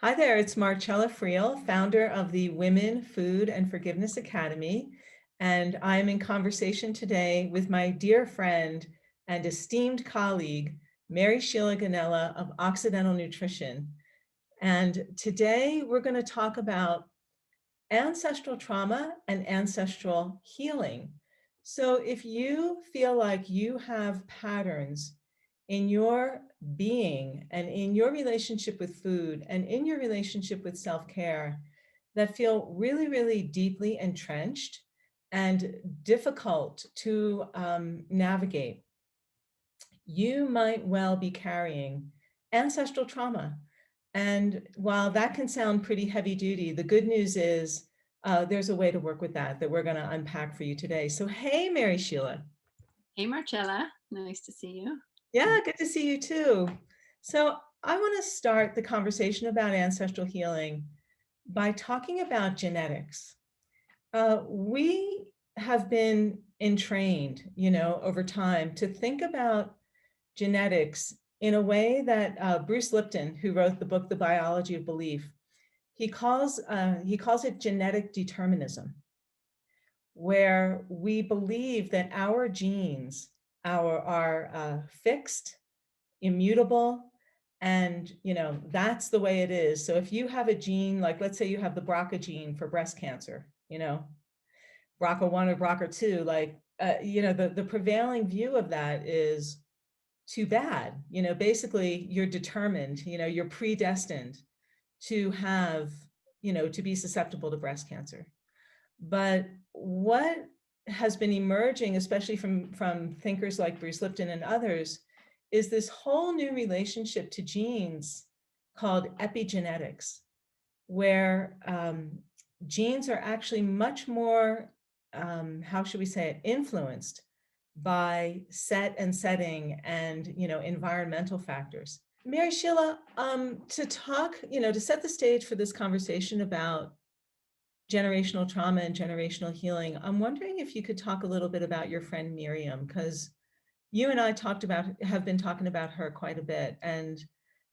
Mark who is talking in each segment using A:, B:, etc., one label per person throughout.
A: Hi there, it's Marcella Friel, founder of the Women, Food, and Forgiveness Academy. And I'm in conversation today with my dear friend and esteemed colleague, Mary Sheila Gonnella of Occidental Nutrition. And today we're going to talk about ancestral trauma and ancestral healing. So if you feel like you have patterns in your being and in your relationship with food and in your relationship with self-care that feel really, really deeply entrenched and difficult to navigate, you might well be carrying ancestral trauma. And while that can sound pretty heavy duty, the good news is there's a way to work with that we're going to unpack for you today. So, hey, Mary Sheila.
B: Hey, Marcella. Nice to see you.
A: Yeah, good to see you too. So, I want to start the conversation about ancestral healing by talking about genetics. We have been entrained, over time to think about genetics in a way that Bruce Lipton, who wrote the book The Biology of Belief, he calls it genetic determinism, where we believe that our genes are fixed, immutable, and that's the way it is. So if you have a gene, like let's say you have the BRCA gene for breast cancer, BRCA1 or BRCA2, like the prevailing view of that is too bad. Basically you're determined, you're predestined to have, to be susceptible to breast cancer. But what has been emerging, especially from thinkers like Bruce Lipton and others, is this whole new relationship to genes called epigenetics, where genes are actually much more, how should we say it, influenced by set and setting and environmental factors. Mary Sheila, to talk, to set the stage for this conversation about generational trauma and generational healing, I'm wondering if you could talk a little bit about your friend Miriam, because you and I have been talking about her quite a bit. And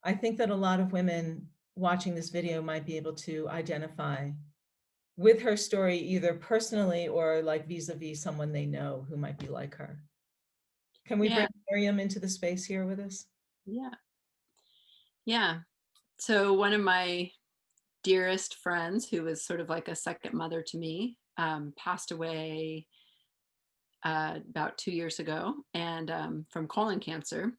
A: I think that a lot of women watching this video might be able to identify with her story, either personally or like vis-a-vis someone they know who might be like her. Can we
B: Yeah,
A: bring Miriam into the space here with us?
B: yeah, yeah. So one of my dearest friends, who was sort of like a second mother to me, passed away about 2 years ago, and from colon cancer.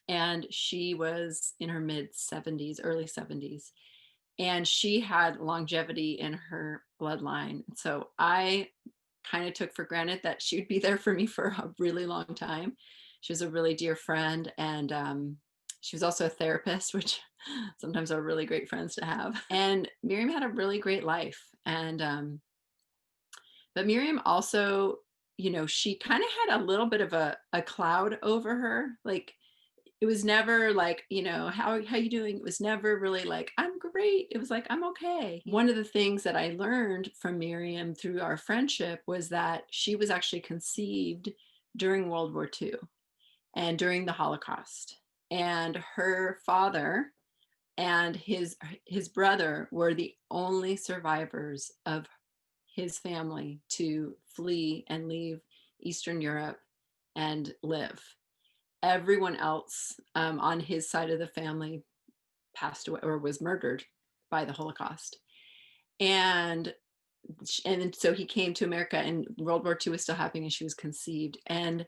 B: And she was in her mid 70s, early 70s, and she had longevity in her bloodline. So I kind of took for granted that she would be there for me for a really long time. She was a really dear friend, and she was also a therapist, which sometimes are really great friends to have. And Miriam had a really great life. And but Miriam also, she kind of had a little bit of a cloud over her. Like, it was never like, how you doing? It was never really like, I'm great. It was like, I'm okay. One of the things that I learned from Miriam through our friendship was that she was actually conceived during World War II and during the Holocaust. And her father and his brother were the only survivors of his family to flee and leave Eastern Europe and live. Everyone else on his side of the family passed away or was murdered by the Holocaust. And and so he came to America, and World War II was still happening, and she was conceived. And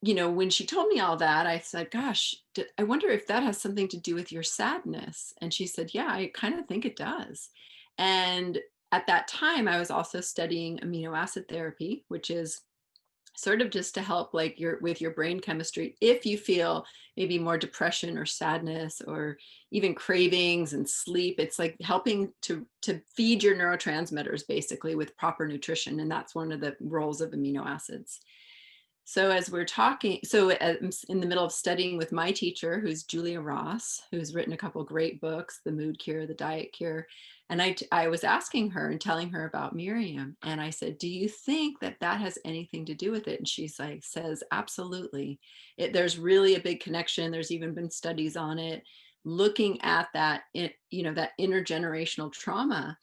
B: when she told me all that, I said, gosh, I wonder if that has something to do with your sadness. And she said, yeah, I kind of think it does. And at that time, I was also studying amino acid therapy, which is sort of just to help like with your brain chemistry if you feel maybe more depression or sadness or even cravings and sleep. It's like helping to feed your neurotransmitters basically with proper nutrition, and that's one of the roles of amino acids. So as we're talking, so I'm in the middle of studying with my teacher, who's Julia Ross, who's written a couple great books, The Mood Cure, The Diet Cure. And I was asking her and telling her about Miriam. And I said, do you think that that has anything to do with it? And she's like, says, absolutely. There's really a big connection. There's even been studies on it. looking at that, that intergenerational trauma.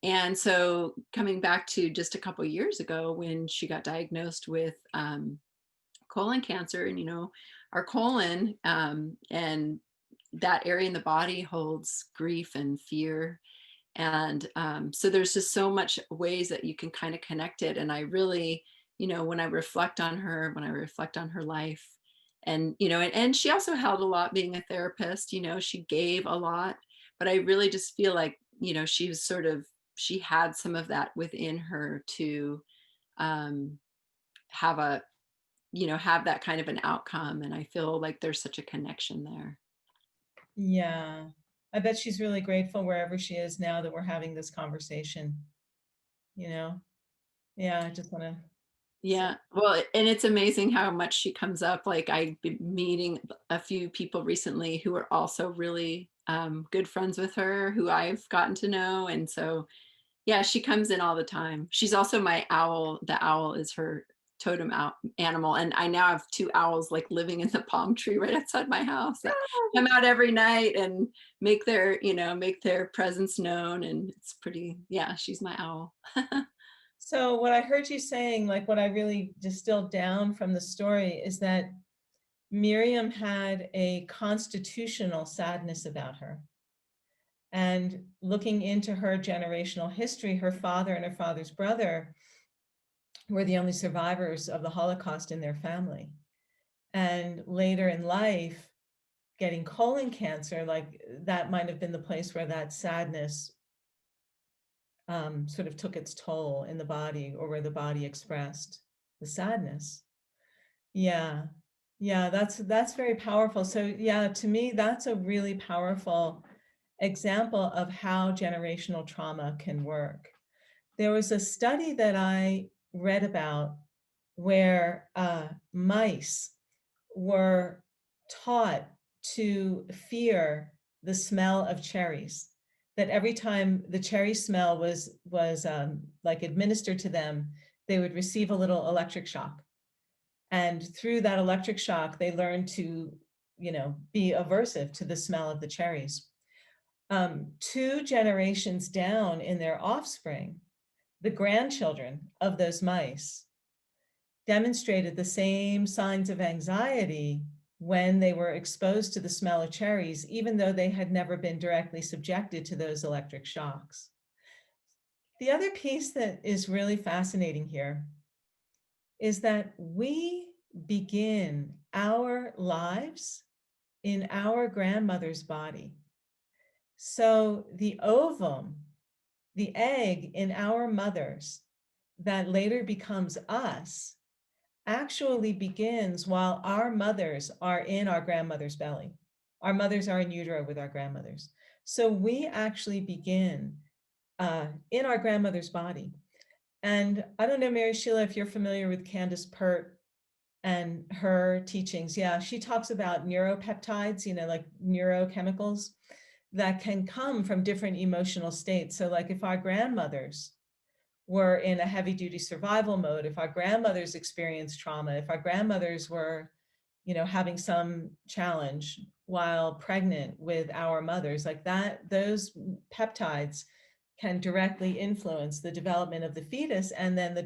B: And so coming back to just a couple years ago when she got diagnosed with colon cancer, and our colon, and that area in the body holds grief and fear. And so there's just so much ways that you can kind of connect it. And I really, when I reflect on her, when I reflect on her life, and and she also held a lot being a therapist. She gave a lot, but I really just feel like she was she had some of that within her to um, have a have that kind of an outcome. And I feel like there's such a connection there.
A: Yeah. I bet she's really grateful wherever she is now that we're having this conversation, you know? Yeah, I just want to say,
B: Yeah. Well, and it's amazing how much she comes up. Like I've been meeting a few people recently who are also really good friends with her, who I've gotten to know. And so, yeah, she comes in all the time. She's also my owl. The owl is her totem animal. And I now have two owls like living in the palm tree right outside my house that come out every night and make their presence known. And it's pretty, yeah, she's my owl.
A: so what I heard you saying, like what I really distilled down from the story is that Miriam had a constitutional sadness about her. And looking into her generational history, her father and her father's brother were the only survivors of the Holocaust in their family. And later in life, getting colon cancer, like that might have been the place where that sadness sort of took its toll in the body, or where the body expressed the sadness. Yeah. Yeah, that's very powerful. So yeah, to me, that's a really powerful example of how generational trauma can work. There was a study that I read about where mice were taught to fear the smell of cherries. That every time the cherry smell was like administered to them, they would receive a little electric shock. And through that electric shock, they learned to, be aversive to the smell of the cherries. Two generations down in their offspring, the grandchildren of those mice demonstrated the same signs of anxiety when they were exposed to the smell of cherries, even though they had never been directly subjected to those electric shocks. The other piece that is really fascinating here is that we begin our lives in our grandmother's body. So the ovum, the egg in our mothers that later becomes us, actually begins while our mothers are in our grandmother's belly. Our mothers are in utero with our grandmothers. So we actually begin in our grandmother's body. And I don't know, Mary Sheila, if you're familiar with Candace Pert and her teachings. Yeah, she talks about neuropeptides, like neurochemicals that can come from different emotional states. So like if our grandmothers were in a heavy duty survival mode, if our grandmothers experienced trauma, if our grandmothers were, having some challenge while pregnant with our mothers, like that, those peptides can directly influence the development of the fetus and then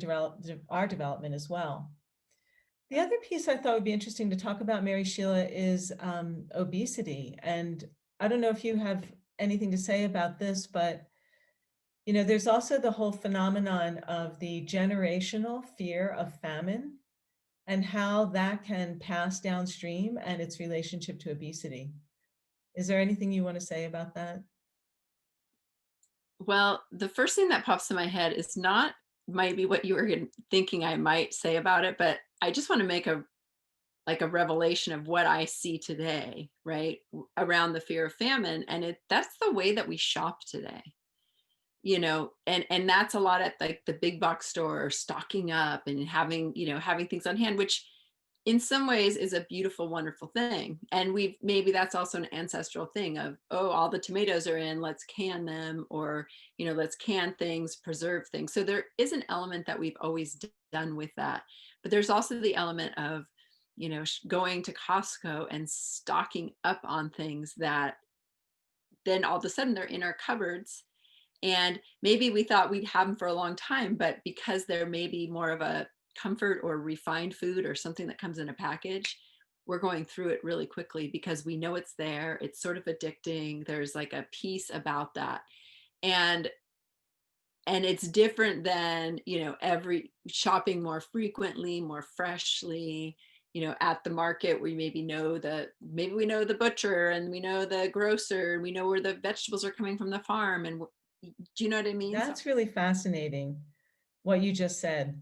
A: our development as well. The other piece I thought would be interesting to talk about, Mary Sheila, is obesity. And I don't know if you have anything to say about this, but there's also the whole phenomenon of the generational fear of famine and how that can pass downstream and its relationship to obesity. Is there anything you want to say about that?
B: Well, the first thing that pops in my head is not maybe what you were thinking I might say about it, but I just want to make a revelation of what I see today, right? Around the fear of famine. And that's the way that we shop today. And that's a lot at like the big box store, stocking up and having things on hand, which in some ways is a beautiful, wonderful thing. And maybe that's also an ancestral thing of, oh, all the tomatoes are in, let's can them, or let's can things, preserve things. So there is an element that we've always done with that. But there's also the element of going to Costco and stocking up on things that then all of a sudden they're in our cupboards, and maybe we thought we'd have them for a long time, but because they're maybe more of a comfort or refined food or something that comes in a package, we're going through it really quickly because we know it's there. It's sort of addicting. There's like a piece about that. And it's different than, every shopping more frequently, more freshly, at the market where you maybe we know the butcher and we know the grocer and we know where the vegetables are coming from the farm. And do you know what I mean?
A: That's really fascinating, what you just said.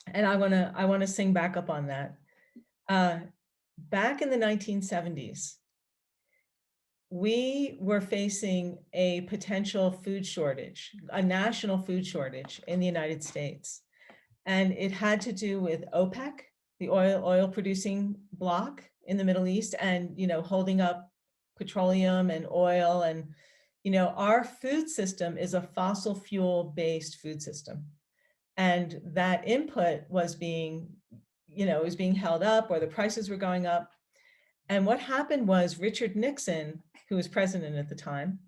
A: And I want to sing back up on that. Back in the 1970s, we were facing a potential food shortage, a national food shortage in the United States. And it had to do with OPEC, the oil producing bloc in the Middle East, and, holding up petroleum and oil. And, our food system is a fossil fuel based food system. And that input was being held up, or the prices were going up. And what happened was Richard Nixon, who was president at the time,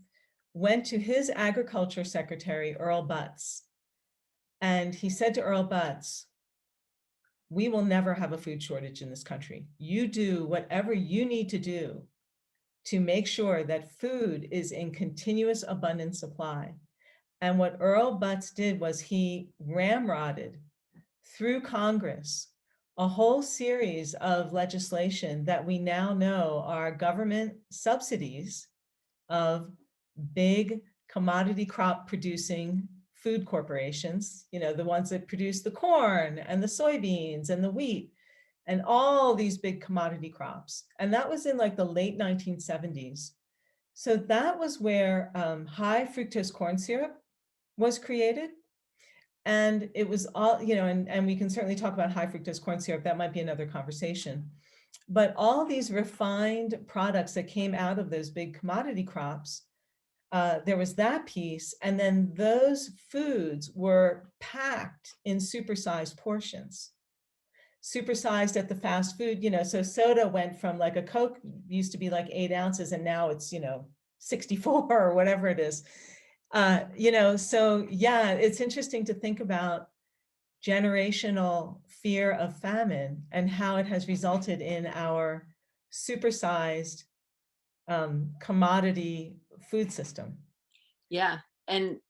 A: went to his agriculture secretary, Earl Butz. And he said to Earl Butz, "We will never have a food shortage in this country. You do whatever you need to do to make sure that food is in continuous abundant supply." And what Earl Butz did was he ramrodded through Congress a whole series of legislation that we now know are government subsidies of big commodity crop producing food corporations, the ones that produce the corn and the soybeans and the wheat and all these big commodity crops. And that was in like the late 1970s. So that was where high fructose corn syrup was created. And it was all, and we can certainly talk about high fructose corn syrup. That might be another conversation. But all these refined products that came out of those big commodity crops, there was that piece. And then those foods were packed in supersized portions, supersized at the fast food, so soda went from like a Coke used to be like 8 ounces and now it's, 64 or whatever it is. So yeah, it's interesting to think about generational fear of famine and how it has resulted in our supersized commodity food system.
B: Yeah. And,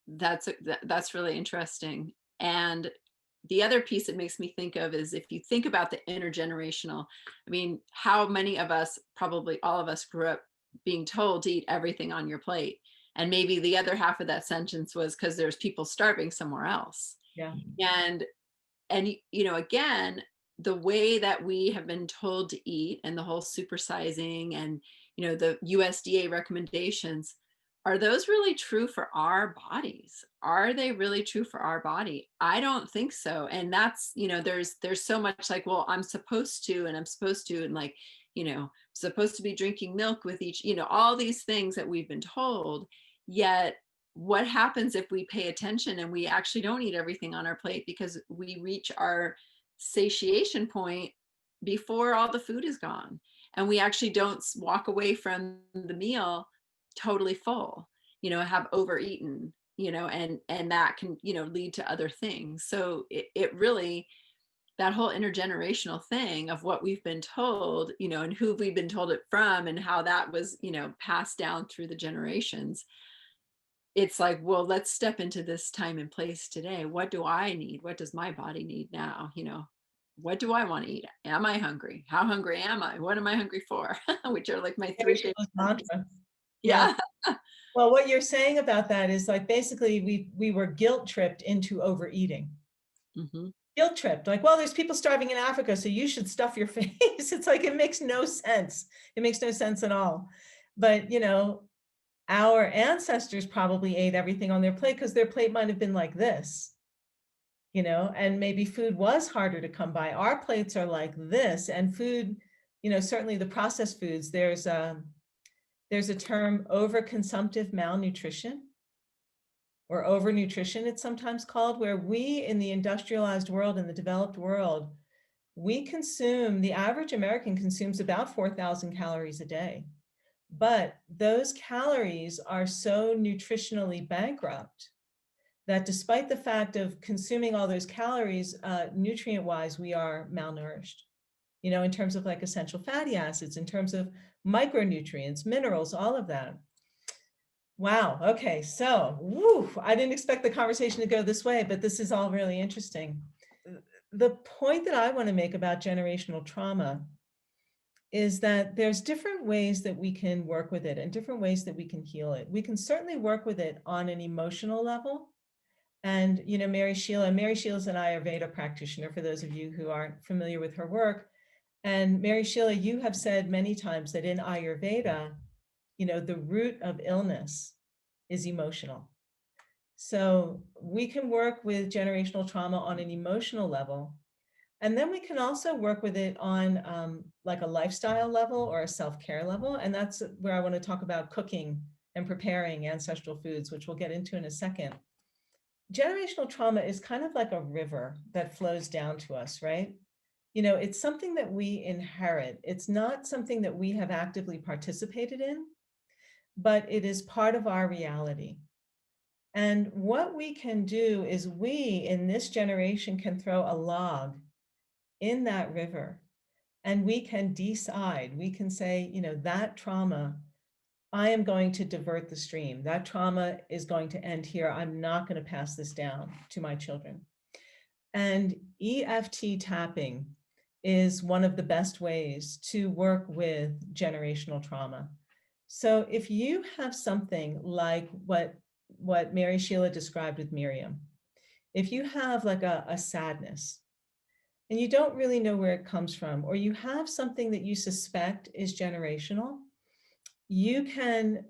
B: that's really interesting. And the other piece it makes me think of is if you think about the intergenerational, I mean, how many of us, probably all of us, grew up being told to eat everything on your plate. And maybe the other half of that sentence was because there's people starving somewhere else.
A: Yeah.
B: And again, the way that we have been told to eat and the whole supersizing and, the USDA recommendations, are those really true for our bodies? Are they really true for our body? I don't think so. And that's, there's so much like, well, I'm supposed to, and I'm supposed to, and like, supposed to be drinking milk with each, all these things that we've been told. Yet what happens if we pay attention and we actually don't eat everything on our plate because we reach our satiation point before all the food is gone, and we actually don't walk away from the meal totally full, have overeaten, and that can, lead to other things. So it really, that whole intergenerational thing of what we've been told, and who we've been told it from and how that was, passed down through the generations. It's like, well, let's step into this time and place today. What do I need? What does my body need now? What do I want to eat? Am I hungry? How hungry am I? What am I hungry for? Which are like my
A: Mary
B: 3
A: Sheila's
B: favorite.
A: mantra.
B: Yeah.
A: Well, what you're saying about that is like basically we were guilt tripped into overeating.
B: Mm-hmm.
A: Guilt tripped, like, well, there's people starving in Africa, so you should stuff your face. It's like, it makes no sense. It makes no sense at all. But, our ancestors probably ate everything on their plate because their plate might have been like this, and maybe food was harder to come by. Our plates are like this, and food, certainly the processed foods, there's a term, overconsumptive malnutrition, or overnutrition, it's sometimes called, where we in the industrialized world, in the developed world, the average American consumes about 4,000 calories a day. But those calories are so nutritionally bankrupt that despite the fact of consuming all those calories, nutrient-wise, we are malnourished, in terms of like essential fatty acids, in terms of micronutrients, minerals, all of that. Wow. Okay. So, woo, I didn't expect the conversation to go this way, but this is all really interesting. The point that I want to make about generational trauma is that there's different ways that we can work with it and different ways that we can heal it. We can certainly work with it on an emotional level. And, Mary Sheila is an Ayurveda practitioner, for those of you who aren't familiar with her work. And Mary Sheila, you have said many times that in Ayurveda, the root of illness is emotional. So we can work with generational trauma on an emotional level. And then we can also work with it on like a lifestyle level or a self-care level. And that's where I want to talk about cooking and preparing ancestral foods, which we'll get into in a second. Generational trauma is kind of like a river that flows down to us, right? It's something that we inherit. It's not something that we have actively participated in, but it is part of our reality. And what we can do is we in this generation can throw a log in that river and we can decide, we can say, that trauma, I am going to divert the stream. That trauma is going to end here. I'm not going to pass this down to my children. And EFT tapping is one of the best ways to work with generational trauma. So if you have something like what Mary Sheila described with Miriam, if you have like a sadness and you don't really know where it comes from, or you have something that you suspect is generational, you can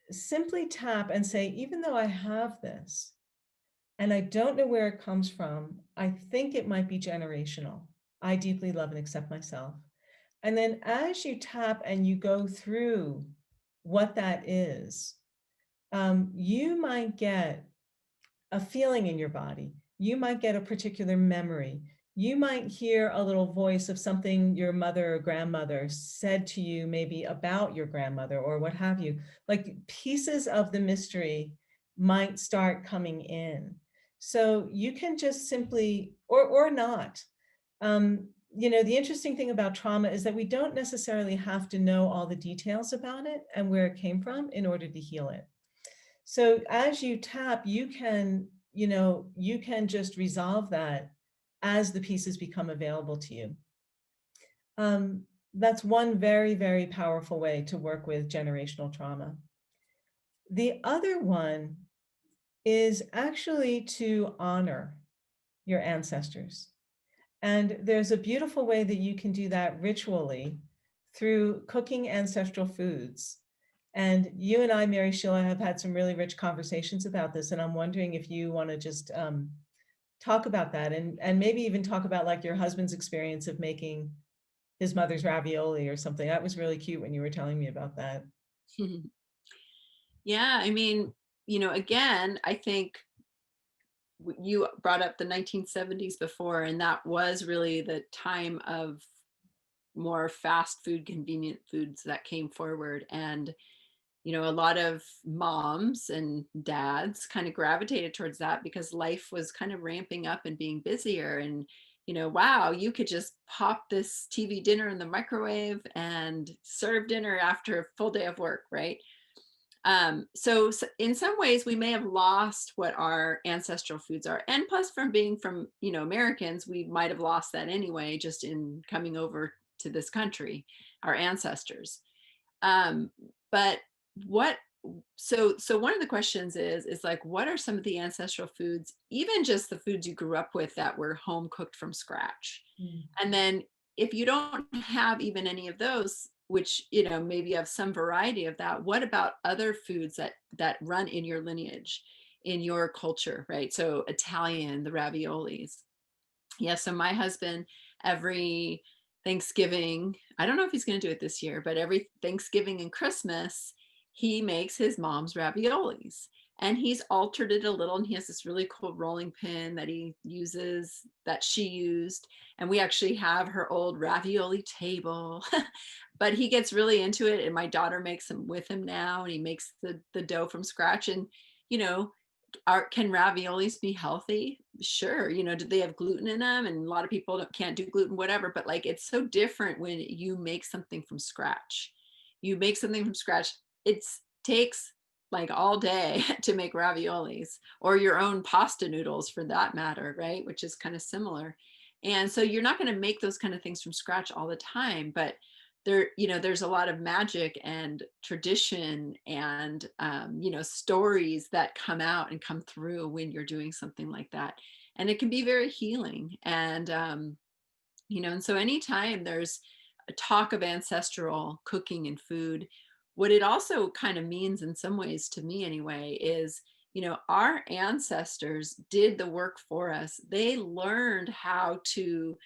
A: simply tap and say, even though I have this and I don't know where it comes from, I think it might be generational. I deeply love and accept myself. And then as you tap and you go through what that is, you might get a feeling in your body. You might get a particular memory. You might hear a little voice of something your mother or grandmother said to you, maybe about your grandmother or what have you. Like pieces of the mystery might start coming in. So you can just simply, or not. The interesting thing about trauma is that we don't necessarily have to know all the details about it and where it came from in order to heal it. So as you tap, you can just resolve that as the pieces become available to you. That's one very, very powerful way to work with generational trauma. The other one is actually to honor your ancestors. And there's a beautiful way that you can do that ritually through cooking ancestral foods. And you and I, Mary Sheila, have had some really rich conversations about this. And I'm wondering if you want to just talk about that and maybe even talk about like your husband's experience of making his mother's ravioli or something. That was really cute when you were telling me about that.
B: Yeah, I mean, again, I think you brought up the 1970s before, and that was really the time of more fast food, convenient foods that came forward. And, a lot of moms and dads kind of gravitated towards that because life was kind of ramping up and being busier. And, wow, you could just pop this TV dinner in the microwave and serve dinner after a full day of work, right? So in some ways we may have lost what our ancestral foods are, and plus from being from Americans, we might have lost that anyway just in coming over to this country, our ancestors. But what so one of the questions is like, what are some of the ancestral foods, even just the foods you grew up with that were home cooked from scratch?
A: Mm.
B: And then if you don't have even any of those, which maybe you have some variety of that, what about other foods that run in your lineage, in your culture, right? So Italian, the raviolis. Yeah, so my husband, every Thanksgiving, I don't know if he's going to do it this year, but every Thanksgiving and Christmas, he makes his mom's raviolis. and he's altered it a little, and he has this really cool rolling pin that he uses, that she used, and we actually have her old ravioli table. But he gets really into it, and my daughter makes them with him now, and he makes the dough from scratch. And you know, can raviolis be healthy? Sure. Do they have gluten in them? And a lot of people can't do gluten, whatever. But like, it's so different when you make something from scratch. You make something from scratch. It takes like all day to make raviolis, or your own pasta noodles for that matter, right? Which is kind of similar. And so you're not going to make those kind of things from scratch all the time, but there's a lot of magic and tradition and stories that come out and come through when you're doing something like that, and it can be very healing. And so anytime there's a talk of ancestral cooking and food, what it also kind of means in some ways, to me anyway, is our ancestors did the work for us. They learned how to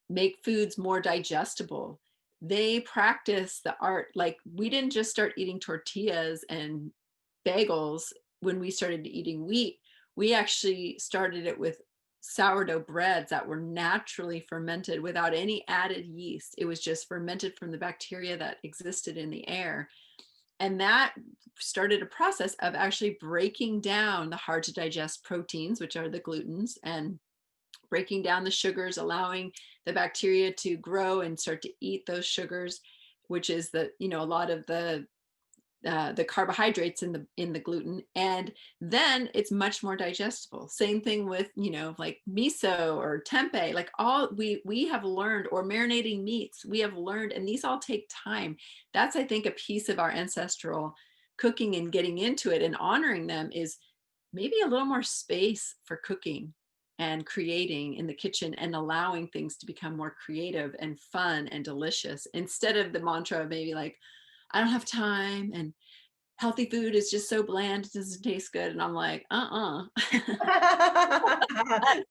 B: make foods more digestible. They practice the art. Like, we didn't just start eating tortillas and bagels when we started eating wheat. We actually started it with sourdough breads that were naturally fermented without any added yeast. It was just fermented from the bacteria that existed in the air. And that started a process of actually breaking down the hard to digest proteins, which are the glutens, and breaking down the sugars, allowing the bacteria to grow and start to eat those sugars, which is a lot of the carbohydrates in the gluten. And then it's much more digestible. Same thing with like miso or tempeh. Like, all we have learned, or marinating meats, we have learned, and these all take time. That's, I think, a piece of our ancestral cooking, and getting into it and honoring them, is maybe a little more space for cooking and creating in the kitchen, and allowing things to become more creative and fun and delicious, instead of the mantra of maybe like, I don't have time, and healthy food is just so bland, it doesn't taste good. And I'm like, that's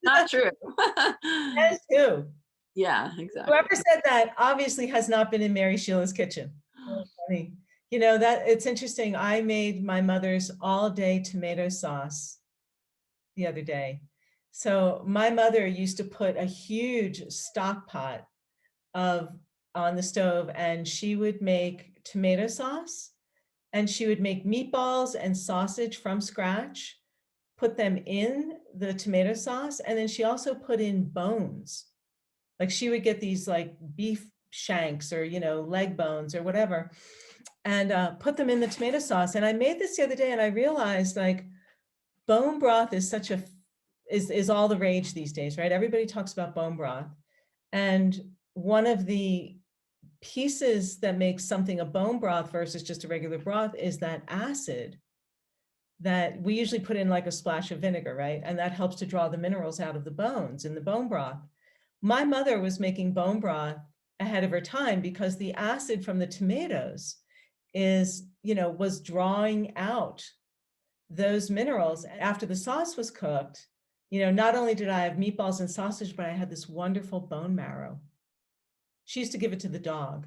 B: not true.
A: That too.
B: Yeah, exactly.
A: Whoever said that obviously has not been in Mary Sheila's kitchen. Oh, funny. That it's interesting. I made my mother's all day tomato sauce the other day. So my mother used to put a huge stock pot of on the stove, and she would make tomato sauce, and she would make meatballs and sausage from scratch, put them in the tomato sauce, and then she also put in bones. Like, she would get these like beef shanks or leg bones or whatever, and put them in the tomato sauce. And I made this the other day, and I realized, like, bone broth is is all the rage these days, right? Everybody talks about bone broth. And one of the pieces that makes something a bone broth versus just a regular broth is that acid that we usually put in, like a splash of vinegar, right? And that helps to draw the minerals out of the bones in the bone broth. My mother was making bone broth ahead of her time, because the acid from the tomatoes was drawing out those minerals. After the sauce was cooked, not only did I have meatballs and sausage, but I had this wonderful bone marrow. She used to give it to the dog,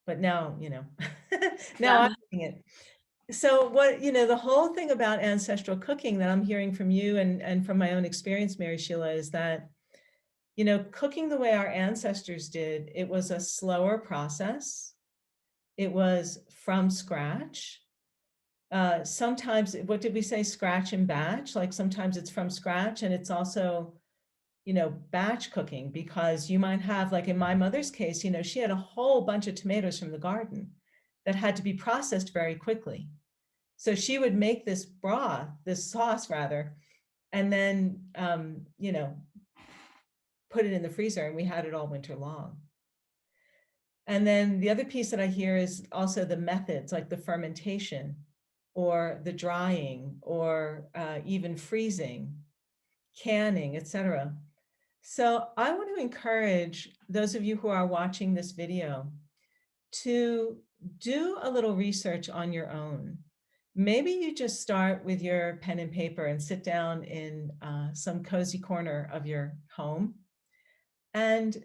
A: but now, now I'm
B: Yeah.
A: eating it. So the whole thing about ancestral cooking that I'm hearing from you, and from my own experience, Mary Sheila, is that, cooking the way our ancestors did, it was a slower process. It was from scratch. Sometimes, what did we say? Scratch and batch. Like, sometimes it's from scratch, and it's also, batch cooking, because you might have, like in my mother's case, she had a whole bunch of tomatoes from the garden that had to be processed very quickly. So she would make this broth, this sauce rather, and then, put it in the freezer, and we had it all winter long. And then the other piece that I hear is also the methods, like the fermentation, or the drying, or even freezing, canning, etc. So I want to encourage those of you who are watching this video to do a little research on your own. Maybe you just start with your pen and paper and sit down in some cozy corner of your home and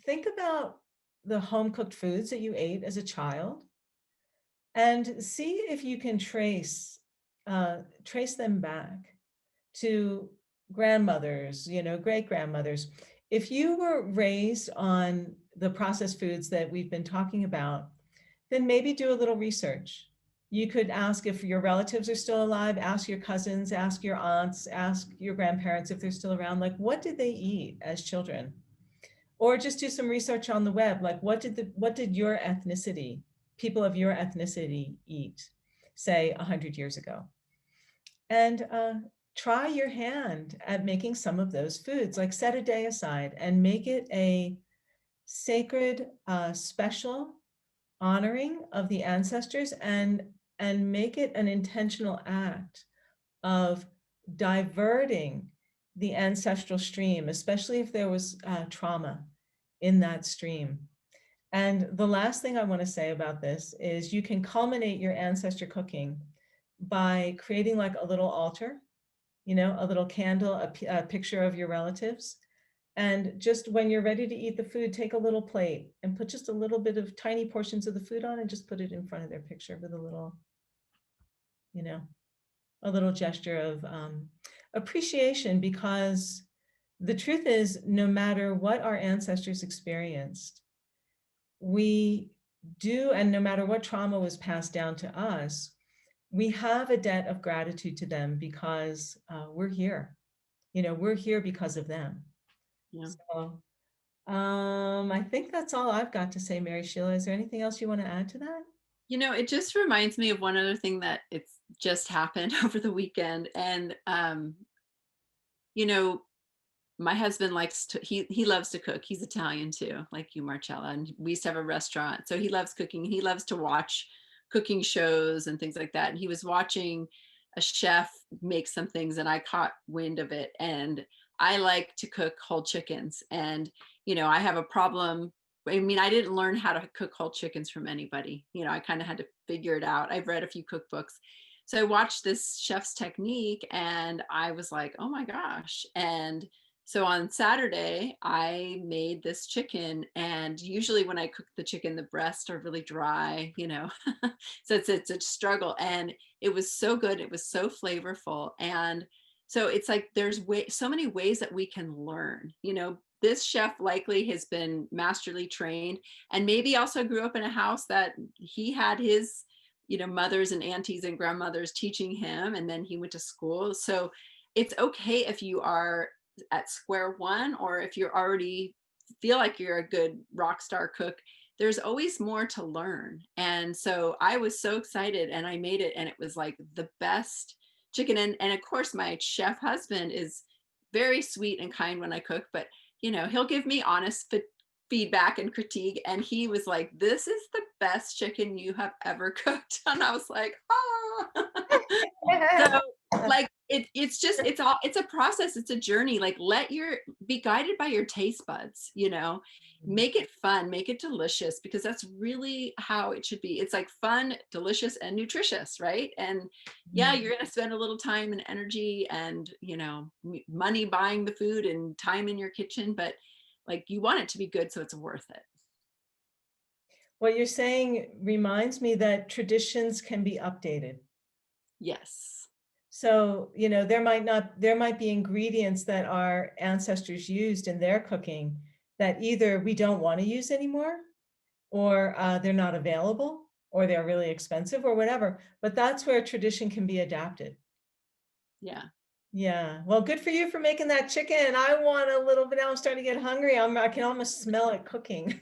A: think about the home cooked foods that you ate as a child, and see if you can trace trace them back to grandmothers, great grandmothers. If you were raised on the processed foods that we've been talking about, then maybe do a little research. You could ask if your relatives are still alive, ask your cousins, ask your aunts, ask your grandparents if they're still around, like what did they eat as children? Or just do some research on the web, like what did your ethnicity, people of your ethnicity eat, say 100 years ago? And try your hand at making some of those foods, like set a day aside and make it a sacred, special honoring of the ancestors, and make it an intentional act of diverting the ancestral stream, especially if there was trauma in that stream. And the last thing I want to say about this is you can culminate your ancestor cooking by creating like a little altar, a little candle, a picture of your relatives. And just when you're ready to eat the food, take a little plate and put just a little bit of tiny portions of the food on and just put it in front of their picture with a little, a little gesture of appreciation, because the truth is, no matter what our ancestors experienced, we do, and no matter what trauma was passed down to us, we have a debt of gratitude to them because we're here. We're here because of them.
B: Yeah.
A: So I think that's all I've got to say, Mary Sheila. Is there anything else you want to add to that?
B: It just reminds me of one other thing that it's just happened over the weekend. And, you know, my husband likes to, he loves to cook. He's Italian too, like you, Marcella. And we used to have a restaurant. So he loves cooking. He loves to watch cooking shows and things like that. And he was watching a chef make some things and I caught wind of it. And I like to cook whole chickens. And, I have a problem. I mean, I didn't learn how to cook whole chickens from anybody. I kind of had to figure it out. I've read a few cookbooks. So I watched this chef's technique and I was like, oh my gosh. And so on Saturday, I made this chicken, and usually when I cook the chicken, the breasts are really dry, so it's a struggle. And it was so good. It was so flavorful. And so it's like there's so many ways that we can learn. This chef likely has been masterly trained, and maybe also grew up in a house that he had his, mothers and aunties and grandmothers teaching him, and then he went to school. So it's okay if you are at square one, or if you're already feel like you're a good rock star cook. There's always more to learn. And so I was so excited and I made it, and it was like the best chicken. And of course my chef husband is very sweet and kind when I cook, but he'll give me honest feedback and critique. And he was like, this is the best chicken you have ever cooked. And I was like, oh. So like it's a process, it's a journey. Like be guided by your taste buds, make it fun, make it delicious, because that's really how it should be. It's like fun, delicious, and nutritious, right? And yeah, you're going to spend a little time and energy and money buying the food and time in your kitchen, but like you want it to be good, so it's worth it.
A: What you're saying reminds me that traditions can be updated.
B: Yes.
A: So, there might be ingredients that our ancestors used in their cooking that either we don't want to use anymore, or they're not available, or they're really expensive, or whatever. But that's where tradition can be adapted.
B: Yeah.
A: Yeah. Well, good for you for making that chicken. I want a little bit now. I'm starting to get hungry. I can almost smell it cooking.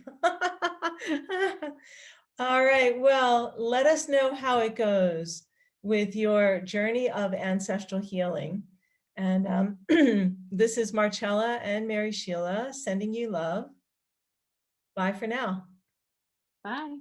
A: All right. Well, let us know how it goes with your journey of ancestral healing. And this is Marcella and Mary Sheila sending you love. Bye for now.
B: Bye.